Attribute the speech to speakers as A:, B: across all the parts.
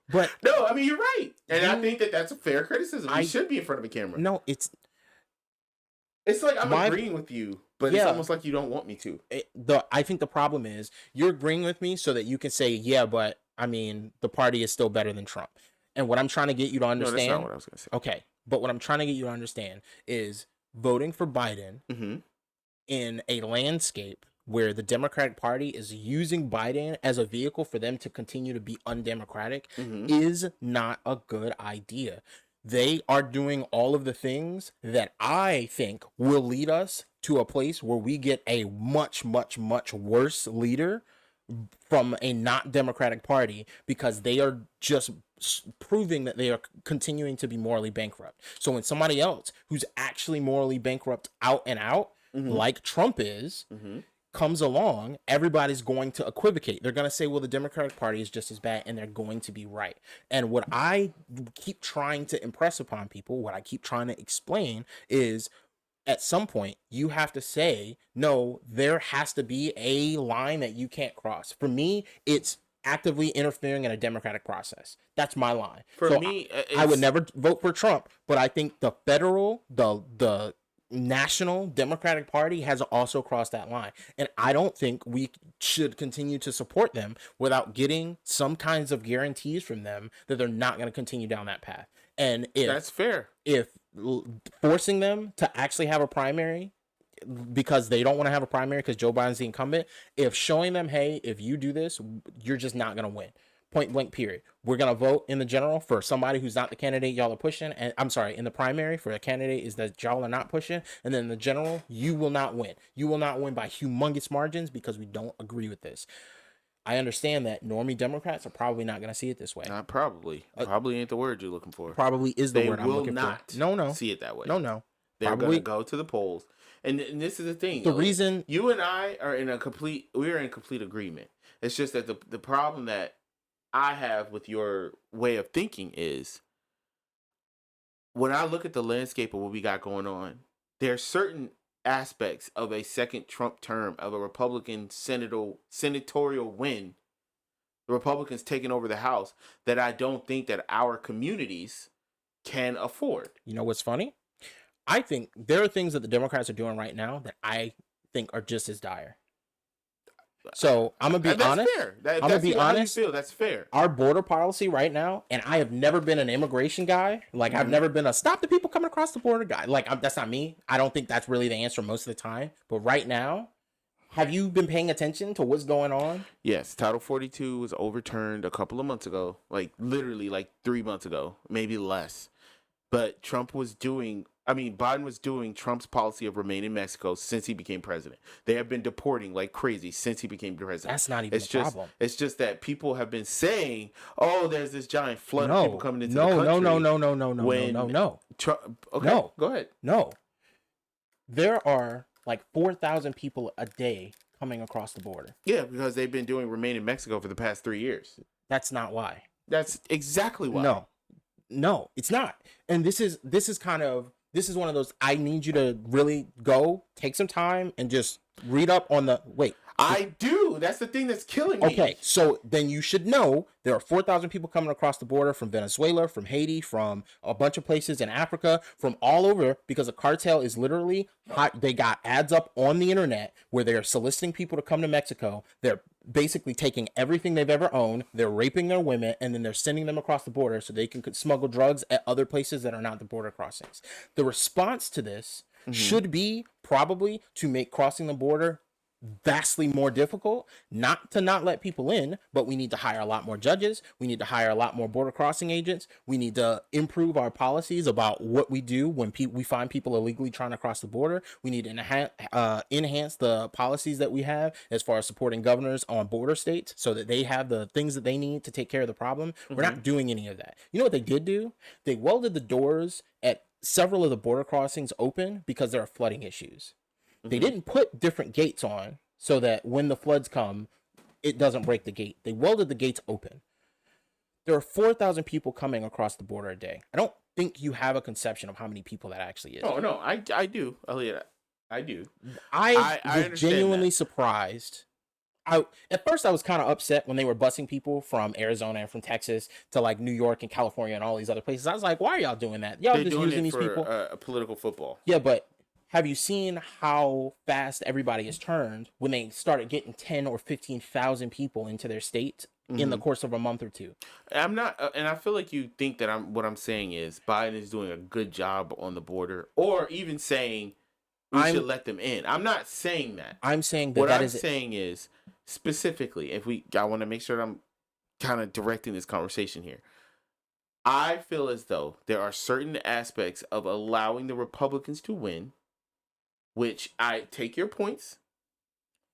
A: But
B: no, I mean, you're right. And I think that that's a fair criticism. You should be in front of a camera.
A: No,
B: it's like I'm agreeing with you, but it's almost like you don't want me to.
A: I think the problem is you're agreeing with me so that you can say, yeah, but I mean, the party is still better than Trump. And what I'm trying to get you to understand.
B: No, that's not what I was going to say.
A: Okay. But what I'm trying to get you to understand is voting for Biden in a landscape where the Democratic Party is using Biden as a vehicle for them to continue to be undemocratic is not a good idea. They are doing all of the things that I think will lead us to a place where we get a much, much, much worse leader from a not Democratic Party, because they are just proving that they are continuing to be morally bankrupt. So when somebody else who's actually morally bankrupt out and out, like Trump is, comes along, everybody's going to equivocate. They're going to say, well, the Democratic Party is just as bad, and they're going to be right. And what I keep trying to impress upon people, what I keep trying to explain is, at some point, you have to say, no, there has to be a line that you can't cross. For me, it's actively interfering in a democratic process. That's my line.
B: For me,
A: I would never vote for Trump, but I think the federal, the national Democratic Party has also crossed that line. And I don't think we should continue to support them without getting some kinds of guarantees from them that they're not going to continue down that path. And if
B: that's fair,
A: if forcing them to actually have a primary because they don't want to have a primary because Joe Biden's the incumbent, if showing them, hey, if you do this, you're just not going to win. Point blank, period. We're going to vote in the general for somebody who's not the candidate y'all are pushing. And I'm sorry, in the primary for a candidate is that y'all are not pushing. And then in the general, you will not win. You will not win by humongous margins because we don't agree with this. I understand that normie Democrats are probably not going to see it this way.
B: Not probably. Probably ain't the word you're looking for.
A: Probably is the word I'm looking for.
B: They will not see it that way.
A: No.
B: They're going to go to the polls. And this is the thing.
A: The reason
B: you and I are we're in complete agreement. It's just that the problem that I have with your way of thinking is, when I look at the landscape of what we got going on, there are certain aspects of a second Trump term, of a Republican senatorial win, the Republicans taking over the House, that I don't think that our communities can afford.
A: You know what's funny? I think there are things that the Democrats are doing right now that I think are just as dire. So I'm gonna be honest.
B: Fair. I'm gonna be honest. How you feel. That's fair.
A: Our border policy right now, and I have never been an immigration guy. Like I've never been a stop the people coming across the border guy. Like that's not me. I don't think that's really the answer most of the time. But right now, have you been paying attention to what's going on?
B: Yes, Title 42 was overturned a couple of months ago. Like literally, like 3 months ago, maybe less. But Biden was doing Trump's policy of remain in Mexico since he became president. They have been deporting like crazy since he became president.
A: That's not even a problem.
B: It's just that people have been saying, "Oh, there's this giant flood of people coming into the country."
A: No.
B: Okay, no. Go ahead.
A: No. There are like 4,000 people a day coming across the border.
B: Yeah, because they've been doing remain in Mexico for the past 3 years.
A: That's not why.
B: That's exactly why.
A: No, it's not. And this is one of those, I need you to really go take some time and just read up on
B: I do. That's the thing that's killing me.
A: Okay, so then you should know there are 4,000 people coming across the border from Venezuela, from Haiti, from a bunch of places in Africa, from all over, because the cartel is literally hot. They got ads up on the internet where they're soliciting people to come to Mexico. They're basically taking everything they've ever owned. They're raping their women, and then they're sending them across the border so they can smuggle drugs at other places that are not the border crossings. The response to this should be probably to make crossing the border vastly more difficult, not to not let people in, but we need to hire a lot more judges. We need to hire a lot more border crossing agents. We need to improve our policies about what we do when we find people illegally trying to cross the border. We need to enhance the policies that we have as far as supporting governors on border states so that they have the things that they need to take care of the problem. We're not doing any of that. You know what they did do? They welded the doors at several of the border crossings open because there are flooding issues. They didn't put different gates on so that when the floods come, it doesn't break the gate. They welded the gates open. There are 4,000 people coming across the border a day. I don't think you have a conception of how many people that actually is.
B: Oh, no, I do, Elliot. I do.
A: I was genuinely surprised At first I was kind of upset when they were busing people from Arizona and from Texas to like New York and California and all these other places. I was like, why are y'all doing that? Y'all
B: They're
A: just
B: doing
A: using
B: it
A: these
B: for
A: people.
B: a political football.
A: Yeah, but have you seen how fast everybody is turned when they started getting 10 or 15,000 people into their state in the course of a month or two?
B: I'm not, and I feel like you think that what I'm saying is Biden is doing a good job on the border, or even saying we should let them in. I'm not saying that.
A: I'm saying that
B: what
A: that
B: I'm
A: is
B: saying is specifically, I want to make sure that I'm kind of directing this conversation here. I feel as though there are certain aspects of allowing the Republicans to win, which I take your points,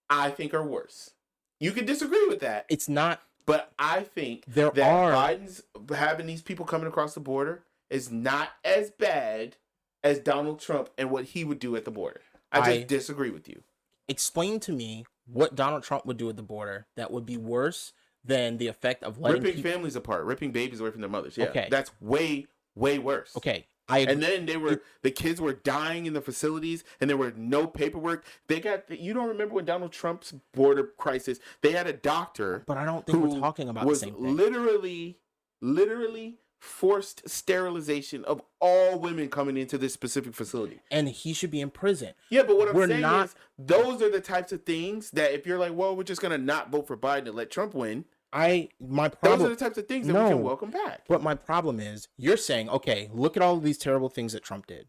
B: I think are worse. You can disagree with that.
A: It's not.
B: But I think that Biden's having these people coming across the border is not as bad as Donald Trump and what he would do at the border. I just disagree with you.
A: Explain to me what Donald Trump would do at the border that would be worse than the effect of
B: ripping families apart, ripping babies away from their mothers. Yeah, okay. That's way, way worse.
A: Okay.
B: And then the kids were dying in the facilities, and there were no paperwork. You don't remember when Donald Trump's border crisis? They had a doctor,
A: but I don't think we're talking about the same thing.
B: Literally forced sterilization of all women coming into this specific facility,
A: and he should be in prison.
B: Yeah, but what I'm saying is, those are the types of things that if you're like, well, we're just gonna not vote for Biden and let Trump win. Those are the types of things that we can welcome back.
A: But my problem is, you're saying, okay, look at all of these terrible things that Trump did.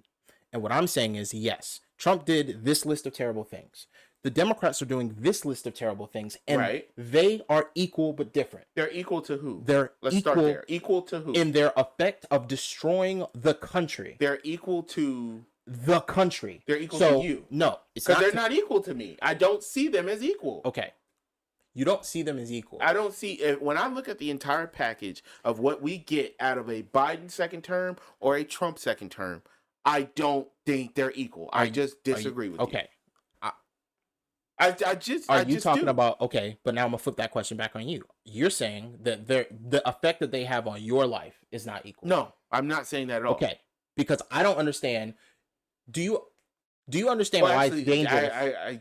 A: And what I'm saying is, yes, Trump did this list of terrible things. The Democrats are doing this list of terrible things, and they are equal but different.
B: They're equal to who?
A: Let's
B: start there. Equal to who?
A: In their effect of destroying the country.
B: They're equal to
A: the country.
B: They're equal to you.
A: No, it's
B: not. Because they're not equal to me. I don't see them as equal.
A: Okay. You don't see them as equal.
B: I don't see, when I look at the entire package of what we get out of a Biden second term or a Trump second term, I don't think they're equal. I just disagree with you.
A: Okay.
B: Are
A: you talking about, okay, but now I'm going to flip that question back on you. You're saying that the effect that they have on your life is not equal.
B: No, I'm not saying that at all.
A: Okay. Because I don't understand. Do you understand why it's dangerous?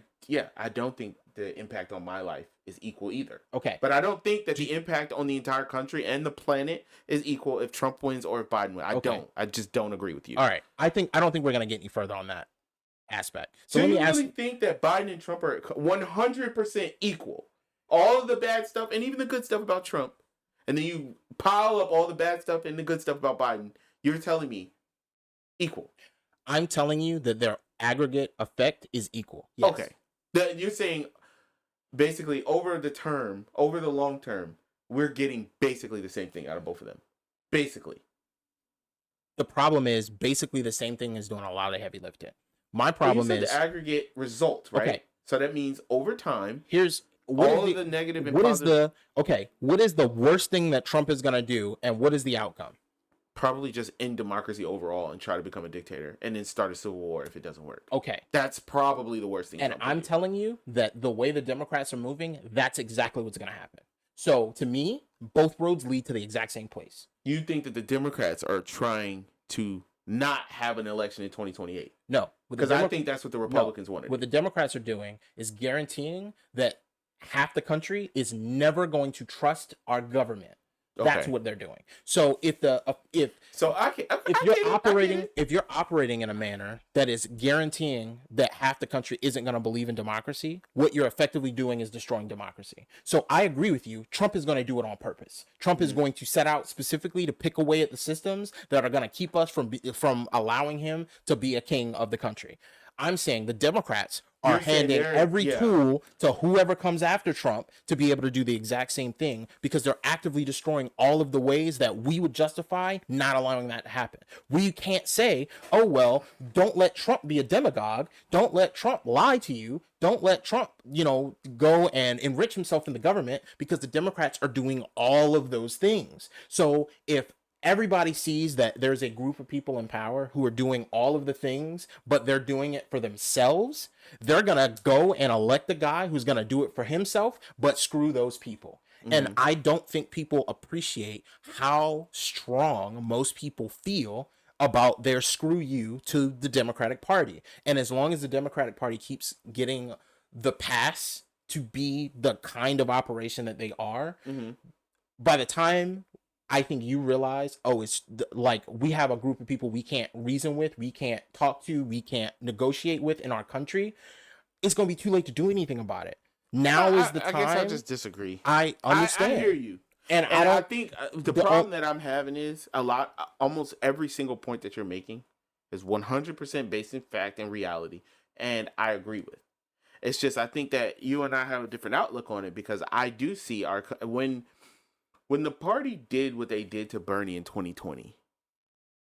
B: I don't think the impact on my life is equal either.
A: Okay.
B: But I don't think that the impact on the entire country and the planet is equal if Trump wins or if Biden wins. I just don't agree with you.
A: All right. I don't think we're going to get any further on that aspect.
B: So let me ask you, think that Biden and Trump are 100% equal? All of the bad stuff and even the good stuff about Trump, and then you pile up all the bad stuff and the good stuff about Biden, you're telling me equal?
A: I'm telling you that their aggregate effect is equal. Yes.
B: Okay. You're saying basically over the long term, we're getting basically the same thing out of both of them. Basically.
A: The problem is basically the same thing is doing a lot of the heavy lifting. My problem is
B: the aggregate result, right? Okay. So that means over time,
A: here's
B: all of the negative and
A: positive. What is the worst thing that Trump is going to do, and what is the outcome?
B: Probably just end democracy overall and try to become a dictator and then start a civil war if it doesn't work.
A: Okay.
B: That's probably the worst thing.
A: And I'm telling you that the way the Democrats are moving, that's exactly what's going to happen. So to me, both roads lead to the exact same place.
B: You think that the Democrats are trying to not have an election in 2028?
A: No.
B: Because I think that's what the Republicans wanted.
A: What the Democrats are doing is guaranteeing that half the country is never going to trust our government. That's what they're doing. So if you're operating in a manner that is guaranteeing that half the country isn't going to believe in democracy, what you're effectively doing is destroying democracy. So I agree with you. Trump is going to do it on purpose. Trump is going to set out specifically to pick away at the systems that are going to keep us from allowing him to be a king of the country. I'm saying the Democrats are handing every tool to whoever comes after Trump to be able to do the exact same thing, because they're actively destroying all of the ways that we would justify not allowing that to happen. We can't say, oh, well, don't let Trump be a demagogue. Don't let Trump lie to you. Don't let Trump, go and enrich himself in the government, because the Democrats are doing all of those things. So if everybody sees that there's a group of people in power who are doing all of the things, but they're doing it for themselves, they're going to go and elect the guy who's going to do it for himself, but screw those people. Mm-hmm. And I don't think people appreciate how strong most people feel about their screw you to the Democratic Party. And as long as the Democratic Party keeps getting the pass to be the kind of operation that they are,
B: Mm-hmm.
A: by the time I think you realize, oh, like we have a group of people we can't reason with, we can't talk to, we can't negotiate with in our country, it's going to be too late to do anything about it. Now is the time.
B: I guess I just disagree.
A: I understand.
B: I hear you.
A: And
B: I
A: don't
B: think the problem that I'm having is almost every single point that you're making is 100% based in fact and reality. And I agree with. It's just, I think that you and I have a different outlook on it, because I do see when the party did what they did to Bernie in 2020,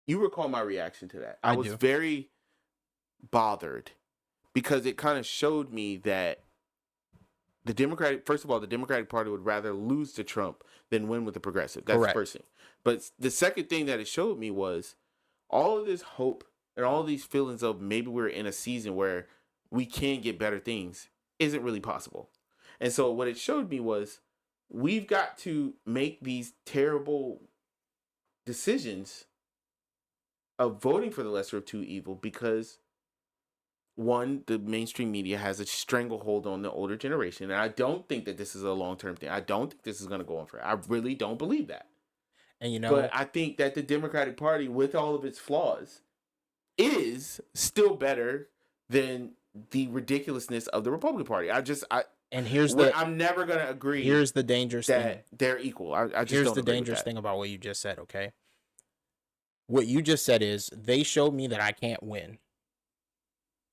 B: you recall my reaction to that. I was very bothered, because it kind of showed me that first of all, the Democratic Party would rather lose to Trump than win with the progressive. That's
A: Correct.
B: the first thing. But the second thing that it showed me was all of this hope and all of these feelings of maybe we're in a season where we can get better things isn't really possible. And so what it showed me was we've got to make these terrible decisions of voting for the lesser of two evil, because one, the mainstream media has a stranglehold on the older generation. And I don't think that this is a long-term thing. I don't think this is going to go on forever. I really don't believe that.
A: And
B: but I think that the Democratic Party, with all of its flaws, is still better than the ridiculousness of the Republican Party. I'm never going to agree.
A: Here's the dangerous thing.
B: That they're equal. I just
A: here's
B: don't
A: the
B: agree
A: dangerous
B: with that.
A: thing about what you just said, okay? What you just said is they showed me that I can't win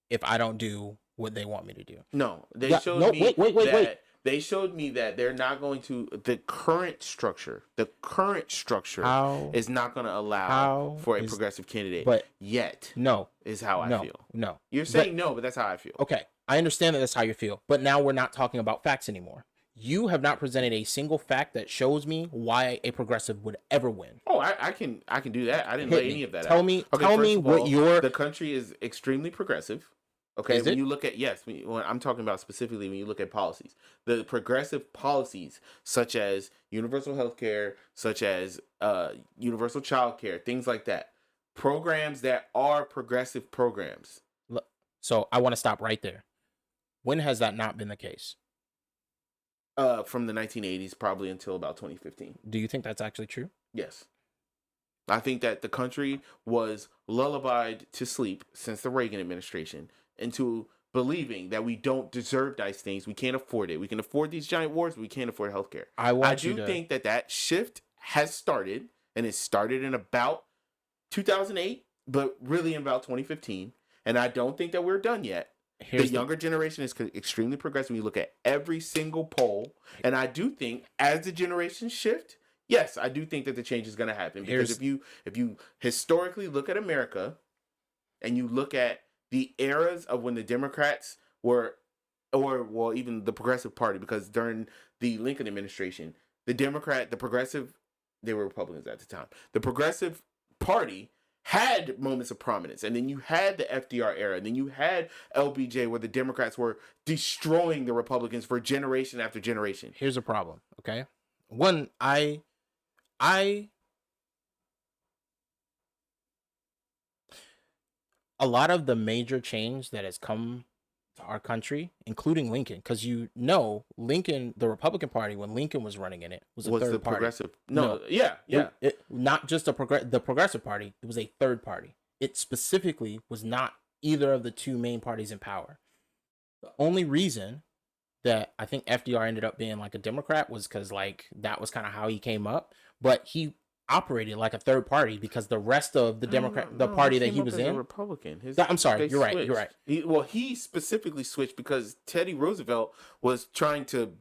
A: if I don't do what they want me to do.
B: No, they showed me wait. They showed me that they're not going to, the current structure is not going to allow for a progressive candidate.
A: But
B: yet,
A: no,
B: is how I feel.
A: No.
B: You're saying no, but that's how I feel.
A: Okay, I understand that that's how you feel. But now we're not talking about facts anymore. You have not presented a single fact that shows me why a progressive would ever win.
B: Oh, I can do that. I didn't lay any of that out.
A: Tell me
B: the country is extremely progressive. Okay,
A: when
B: you look at, when I'm talking about specifically when you look at policies, the progressive policies such as universal health care, such as universal child care, things like that, programs that are progressive programs.
A: So I want to stop right there. When has that not been the case?
B: From the 1980s, probably until about 2015.
A: Do you think that's actually true?
B: Yes. I think that the country was lullabied to sleep since the Reagan administration into believing that we don't deserve nice things. We can't afford it. We can afford these giant wars, but we can't afford healthcare. I do think that shift has started, and it started in about 2008, but really in about 2015. And I don't think that we're done yet. The younger generation is extremely progressive. You look at every single poll, and I do think as the generations shift, yes, I do think that the change is going to happen. Because if you historically look at America, and you look at the eras of when the Democrats were, or even the Progressive Party, because during the Lincoln administration, they were Republicans at the time. The Progressive Party had moments of prominence, and then you had the FDR era, and then you had LBJ, where the Democrats were destroying the Republicans for generation after generation.
A: Here's a problem, okay? One, a lot of the major change that has come to our country, including Lincoln, because Lincoln, the Republican Party, when Lincoln was running in it, was a third party.
B: Progressive. No, yeah.
A: It not just the Progressive Party. It was a third party. It specifically was not either of the two main parties in power. The only reason that I think FDR ended up being like a Democrat was because that was kind of how he came up, but he operated like a third party because the rest of the party that he was in,
B: Republican.
A: I'm sorry, you're right.
B: He specifically switched because Teddy Roosevelt was trying to.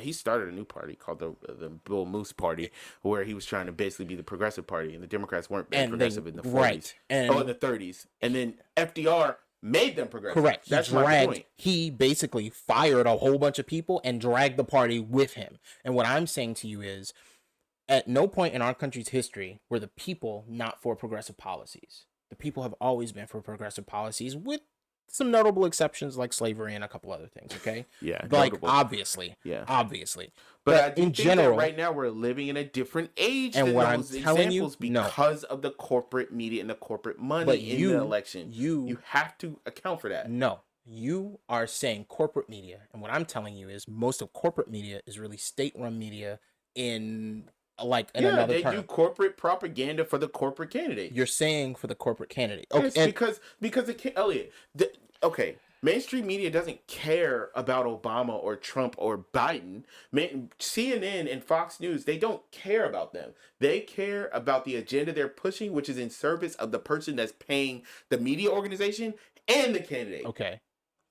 B: He started a new party called the Bull Moose Party, where he was trying to basically be the Progressive Party, and the Democrats weren't being progressive in the 40s, in the 30s, and then FDR made them progressive.
A: Correct.
B: That's my point.
A: He basically fired a whole bunch of people and dragged the party with him. And what I'm saying to you is, at no point in our country's history were the people not for progressive policies. The people have always been for progressive policies, with some notable exceptions like slavery and a couple other things, okay?
B: Yeah.
A: Like, obviously.
B: But I do think general, that right now we're living in a different age
A: and
B: than
A: what
B: those
A: I'm telling
B: examples because of the corporate media and the corporate money in the election. You have to account for that.
A: No. You are saying corporate media, and what I'm telling you is most of corporate media is really state-run media in in
B: Yeah,
A: another
B: they do
A: term.
B: corporate propaganda for the corporate candidates.
A: You're saying for the corporate candidate. Okay,
B: Yes, because Elliot, okay, mainstream media doesn't care about Obama or Trump or Biden. CNN and Fox News, they don't care about them. They care about the agenda they're pushing, which is in service of the person that's paying the media organization and the candidate.
A: okay.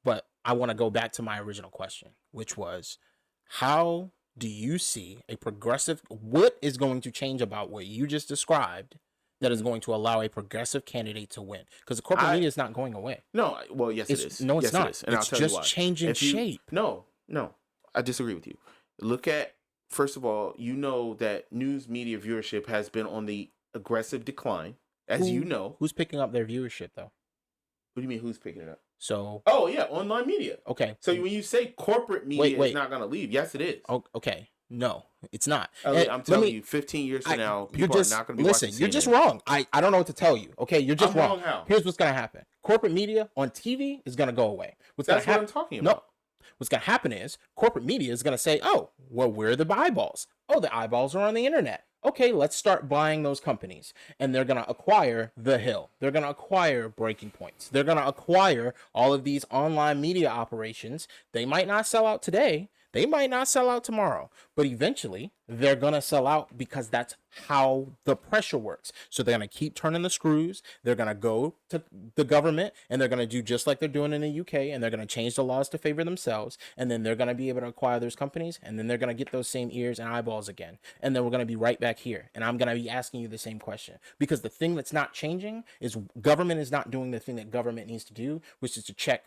A: But I want to go back to my original question, which was, how do you see a progressive, what is going to change about what you just described that is going to allow a progressive candidate to win? Because the corporate media is not going away.
B: No, well, yes, it is.
A: No, it's
B: yes,
A: not.
B: It is. And
A: it's
B: I'll tell
A: just
B: you why.
A: changing shape.
B: No, I disagree with you. Look at, first of all, you know that news media viewership has been on the aggressive decline, as you know.
A: Who's picking up their viewership, though?
B: What do you mean, who's picking it up?
A: So.
B: Oh, yeah, online media.
A: Okay.
B: So when you say corporate media is not going to leave, yes, it is.
A: Oh, okay. No, it's not.
B: I'm telling you, 15 years from now, people are not going to be watching CNN.
A: You're just wrong. I don't know what to tell you. Okay, you're just wrong.
B: How?
A: Here's what's going to happen. Corporate media on TV is going to go away.
B: That's what I'm talking about.
A: No. What's going to happen is corporate media is going to say, oh, well, where are the eyeballs? Oh, the eyeballs are on the internet. Okay, let's start buying those companies. And they're going to acquire The Hill. They're going to acquire Breaking Points. They're going to acquire all of these online media operations. They might not sell out today. They might not sell out tomorrow, but eventually they're going to sell out because that's how the pressure works. So they're going to keep turning the screws. They're going to go to the government and they're going to do just like they're doing in the UK, and they're going to change the laws to favor themselves. And then they're going to be able to acquire those companies, and then they're going to get those same ears and eyeballs again. And then we're going to be right back here. And I'm going to be asking you the same question, because the thing that's not changing is government is not doing the thing that government needs to do, which is to check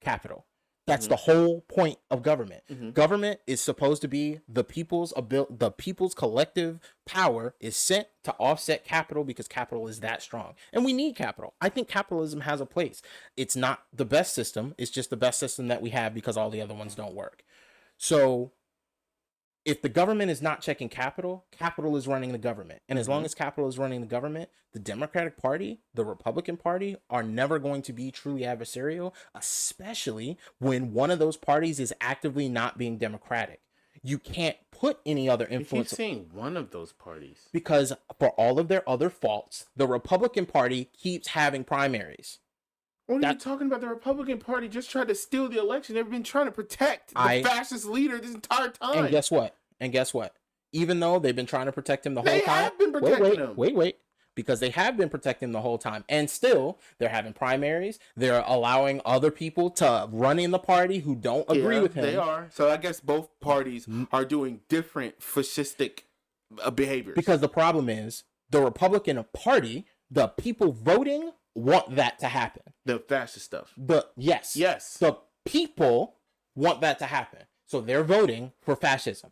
A: capital. That's the whole point of government. Government is supposed to be the people's collective power is sent to offset capital, because capital is that strong. And we need capital. I think capitalism has a place. It's not the best system. It's just the best system that we have because all the other ones don't work. So if the government is not checking capital, capital is running the government. And as long as capital is running the government, the Democratic Party, the Republican Party are never going to be truly adversarial, especially when one of those parties is actively not being democratic. You can't put any other influence.
B: You keep saying one of those parties.
A: Because for all of their other faults, the Republican Party keeps having primaries.
B: What are you talking about? The Republican Party just tried to steal the election. They've been trying to protect the fascist leader this entire time.
A: And guess what? Even though they've been trying to protect him the whole time.
B: They have been protecting him.
A: Wait. Because they have been protecting him the whole time. And still, they're having primaries. They're allowing other people to run in the party who don't agree with him.
B: They are. So I guess both parties are doing different fascistic behaviors.
A: Because the problem is, the Republican Party, the people voting want that to happen.
B: The fascist stuff.
A: Yes. The people want that to happen. So they're voting for fascism.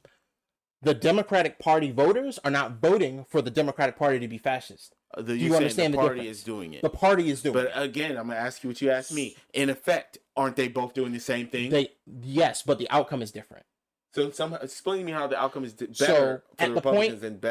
A: The Democratic Party voters are not voting for the Democratic Party to be fascist.
B: Do you understand the party is doing it?
A: The party is doing it.
B: But again, I'm going to ask you what you asked me. In effect, aren't they both doing the same thing?
A: Yes, but the outcome is different.
B: So explain to me how the outcome is better for the Republicans and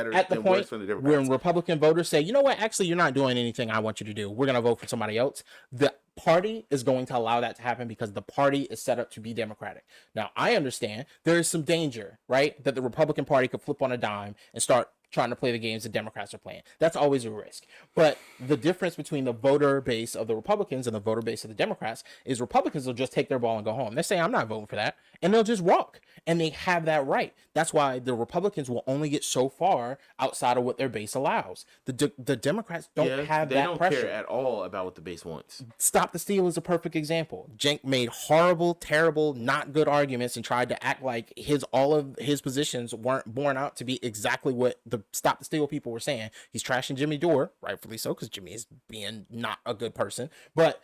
B: worse for the Democrats.
A: When Republican voters say, you know what, actually, you're not doing anything I want you to do. We're going to vote for somebody else. The party is going to allow that to happen because the party is set up to be democratic. Now, I understand there is some danger, right, that the Republican Party could flip on a dime and start trying to play the games the Democrats are playing. That's always a risk. But the difference between the voter base of the Republicans and the voter base of the Democrats is Republicans will just take their ball and go home. They say, I'm not voting for that. And they'll just walk. And they have that right. That's why the Republicans will only get so far outside of what their base allows. The Democrats don't have that pressure.
B: They don't care at all about what the base wants.
A: Stop the Steal is a perfect example. Cenk made horrible, terrible, not good arguments and tried to act like all of his positions weren't borne out to be exactly what the Stop the Steal people were saying. He's trashing Jimmy Dore, rightfully so, because Jimmy is being not a good person. But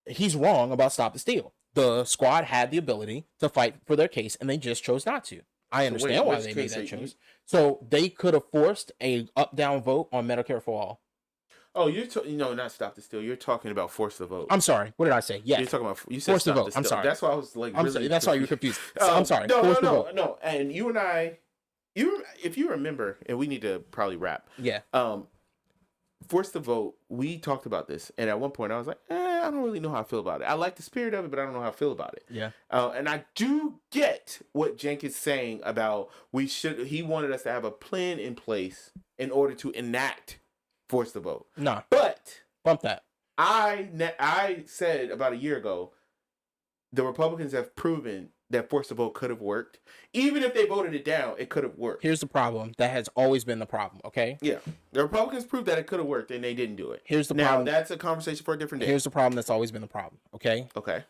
A: he's wrong about Stop the Steal. The squad had the ability to fight for their case, and they just chose not to. I understand why they made that choice. So they could have forced a up-down vote on Medicare for all.
B: Oh, not Stop the Steal. You're talking about force the vote.
A: I'm sorry. What did I say? Yes.
B: You're talking about force the vote. I'm sorry. That's why I was like, really
A: that's why you're confused. I'm sorry.
B: No. And you and I, if you remember, and we need to probably wrap.
A: Yeah.
B: Force the Vote, we talked about this, and at one point I was like, I don't really know how I feel about it. I like the spirit of it, but I don't know how I feel about it.
A: Yeah.
B: And I do get what Cenk is saying about he wanted us to have a plan in place in order to enact Force the Vote.
A: No.
B: But
A: Bump that.
B: I said about a year ago, the Republicans have proven that Force the Vote could have worked. Even if they voted it down, it could have worked.
A: Here's the problem. That has always been the problem, okay?
B: Yeah. The Republicans proved that it could have worked, and they didn't do it.
A: Here's the
B: now,
A: problem.
B: that's a conversation for a different day.
A: Here's the problem that's always been the problem, okay?
B: Okay.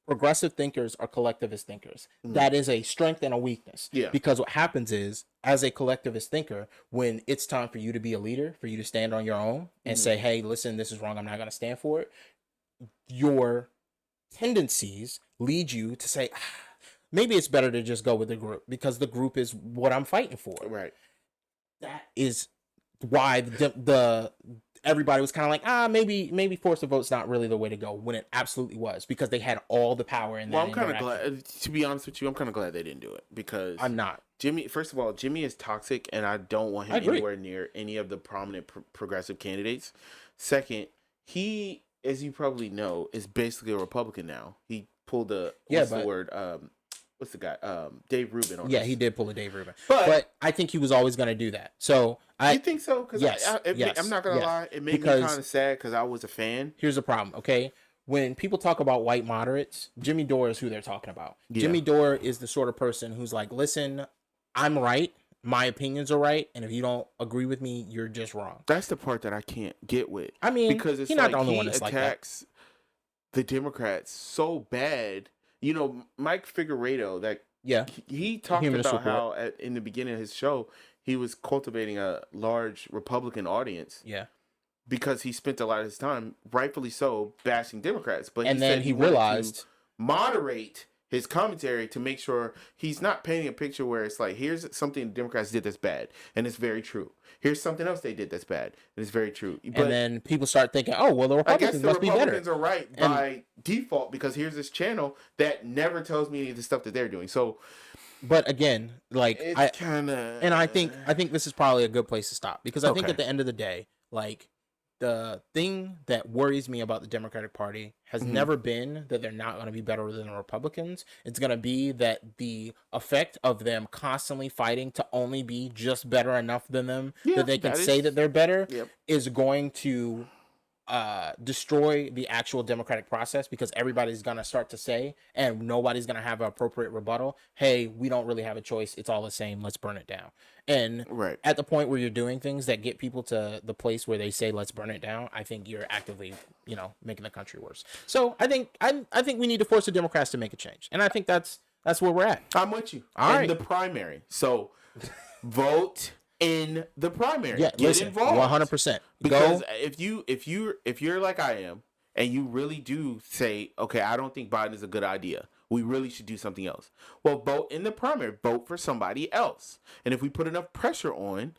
A: Progressive thinkers are collectivist thinkers. That is a strength and a weakness.
B: Yeah.
A: Because what happens is, as a collectivist thinker, when it's time for you to be a leader, for you to stand on your own and say, hey, listen, this is wrong, I'm not going to stand for it, your tendencies lead you to say, maybe it's better to just go with the group because the group is what I'm fighting for.
B: Right.
A: That is why the everybody was kind of like, maybe Force the Vote's not really the way to go, when it absolutely was, because they had all the power in that.
B: Well, I'm kind of glad, to be honest with you, I'm kind of glad they didn't do it, because
A: I'm not.
B: Jimmy, first of all, Jimmy is toxic, and I don't want him anywhere near any of the prominent progressive candidates. Second, he, as you probably know, is basically a Republican now. He pulled what's the guy? Dave Rubin. On
A: he did pull a Dave Rubin.
B: But
A: I think he was always going to do that. So
B: you think so? Because I'm not going to lie. It made me kind of sad because I was a fan.
A: Here's the problem, okay? When people talk about white moderates, Jimmy Dore is who they're talking about. Yeah. Jimmy Dore is the sort of person who's like, listen, I'm right. My opinions are right. And if you don't agree with me, you're just wrong.
B: That's the part that I can't get with.
A: I mean,
B: because it's
A: he's not the only one that's like that.
B: He attacks the Democrats so bad. You know, Mike Figueredo, he talked about how in the beginning of his show, he was cultivating a large Republican audience. Yeah. Because he spent a lot of his time, rightfully so, bashing Democrats. But then he realized to moderate his commentary to make sure he's not painting a picture where it's like, here's something the Democrats did that's bad, and it's very true. Here's something else they did that's bad, and it's very true. But
A: and then people start thinking, oh, well, the Republicans must be better.
B: I guess the Republicans are right by default, because here's this channel that never tells me any of the stuff that they're doing. So,
A: but again, like,
B: it's kind of,
A: and I think this is probably a good place to stop, because I think at the end of the day, like, the thing that worries me about the Democratic Party has never been that they're not going to be better than the Republicans. It's going to be that the effect of them constantly fighting to only be just better enough than them, that they can say that they're better, is going to destroy the actual democratic process, because everybody's going to start to say, and nobody's going to have an appropriate rebuttal, hey, we don't really have a choice. It's all the same. Let's burn it down. And at the point where you're doing things that get people to the place where they say, let's burn it down, I think you're actively, making the country worse. So I think we need to force the Democrats to make a change. And I think that's where we're at.
B: I'm with you. All right. The primary. So vote in the primary. Yeah, get involved.
A: 100%.
B: Because if you're like I am, and you really do say, okay, I don't think Biden is a good idea, we really should do something else. Well, vote in the primary. Vote for somebody else. And if we put enough pressure on,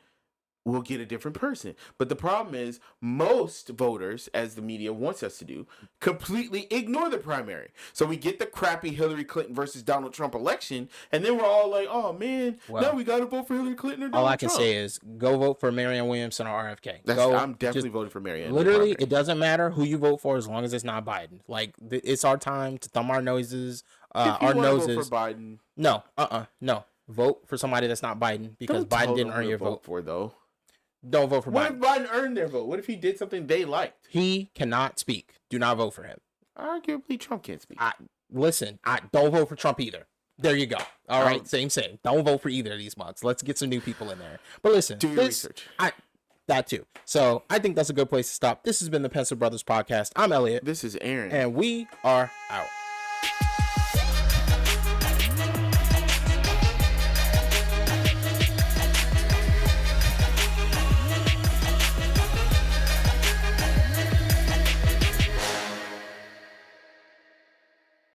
B: we'll get a different person. But the problem is, most voters, as the media wants us to do, completely ignore the primary. So we get the crappy Hillary Clinton versus Donald Trump election, and then we're all like, oh man, now we got to vote for Hillary Clinton or Donald Trump.
A: All I can say is, go vote for Marianne Williamson or RFK.
B: I'm definitely voting for Marianne.
A: Literally, it doesn't matter who you vote for as long as it's not Biden. Like, it's our time to thumb our noses.
B: Vote for Biden.
A: No. Vote for somebody that's not Biden, because Biden didn't earn your vote
B: for, though.
A: Don't vote for Biden.
B: What if Biden earned their vote? What if he did something they liked?
A: He cannot speak. Do not vote for him.
B: Arguably, Trump can't speak.
A: Don't vote for Trump either. There you go. All right, same. Don't vote for either of these months. Let's get some new people in there. But listen,
B: do your research.
A: That too. So I think that's a good place to stop. This has been the Pensive Brothers Podcast. I'm Elliot.
B: This is Aaron.
A: And we are out.